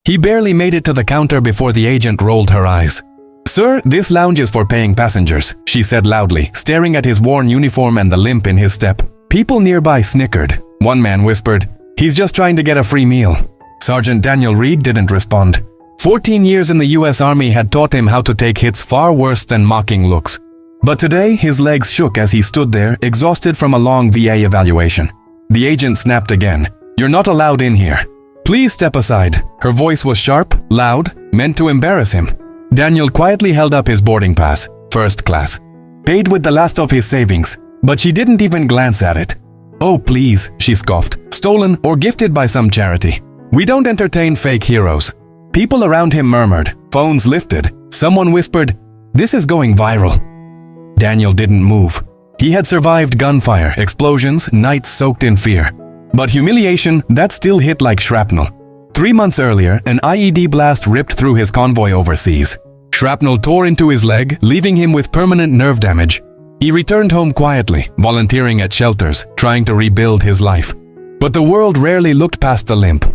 He barely made it to the counter before the agent rolled her eyes. "Sir, this lounge is for paying passengers," she said loudly, staring at his worn uniform and the limp in his step. People nearby snickered. One man whispered, "He's just trying to get a free meal." Sergeant Daniel Reed didn't respond. 14 years in the US Army had taught him how to take hits far worse than mocking looks. But today, his legs shook as he stood there, exhausted from a long VA evaluation. The agent snapped again. "You're not allowed in here. Please step aside." Her voice was sharp, loud, meant to embarrass him. Daniel quietly held up his boarding pass, first class. Paid with the last of his savings, but she didn't even glance at it. "Oh, please," she scoffed. "Stolen or gifted by some charity. We don't entertain fake heroes." People around him murmured. Phones lifted. Someone whispered, "This is going viral." Daniel didn't move. He had survived gunfire, explosions, nights soaked in fear. But humiliation, that still hit like shrapnel. 3 months earlier, an IED blast ripped through his convoy overseas. Shrapnel tore into his leg, leaving him with permanent nerve damage. He returned home quietly, volunteering at shelters, trying to rebuild his life. But the world rarely looked past the limp.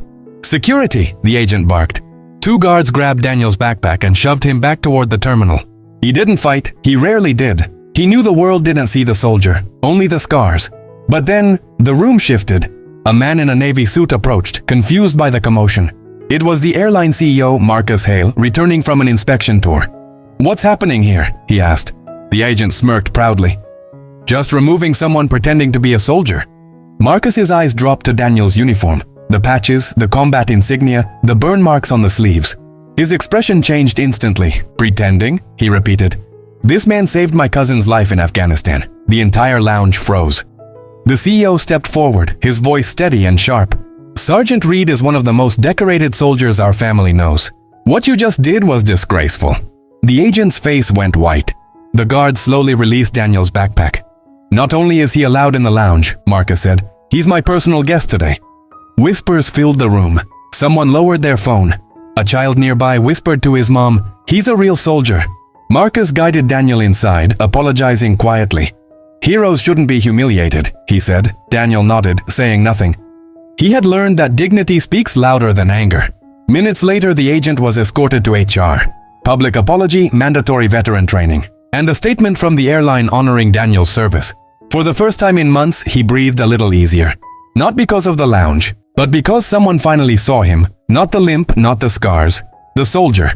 "Security!" the agent barked. 2 guards grabbed Daniel's backpack and shoved him back toward the terminal. He didn't fight. He rarely did. He knew the world didn't see the soldier, only the scars. But then, the room shifted. A man in a Navy suit approached, confused by the commotion. It was the airline CEO, Marcus Hale, returning from an inspection tour. "What's happening here?" he asked. The agent smirked proudly. "Just removing someone pretending to be a soldier." Marcus's eyes dropped to Daniel's uniform. The patches, the combat insignia, the burn marks on the sleeves. His expression changed instantly. "Pretending?" he repeated. "This man saved my cousin's life in Afghanistan." The entire lounge froze. The CEO stepped forward, his voice steady and sharp. "Sergeant Reed is one of the most decorated soldiers our family knows. What you just did was disgraceful." The agent's face went white. The guard slowly released Daniel's backpack. "Not only is he allowed in the lounge," Marcus said, "he's my personal guest today." Whispers filled the room. Someone lowered their phone. A child nearby whispered to his mom, "He's a real soldier." Marcus guided Daniel inside, apologizing quietly. "Heroes shouldn't be humiliated," he said. Daniel nodded, saying nothing. He had learned that dignity speaks louder than anger. Minutes later, the agent was escorted to HR. Public apology, mandatory veteran training, and a statement from the airline honoring Daniel's service. For the first time in months, he breathed a little easier. Not because of the lounge, but because someone finally saw him. Not the limp, not the scars. The soldier.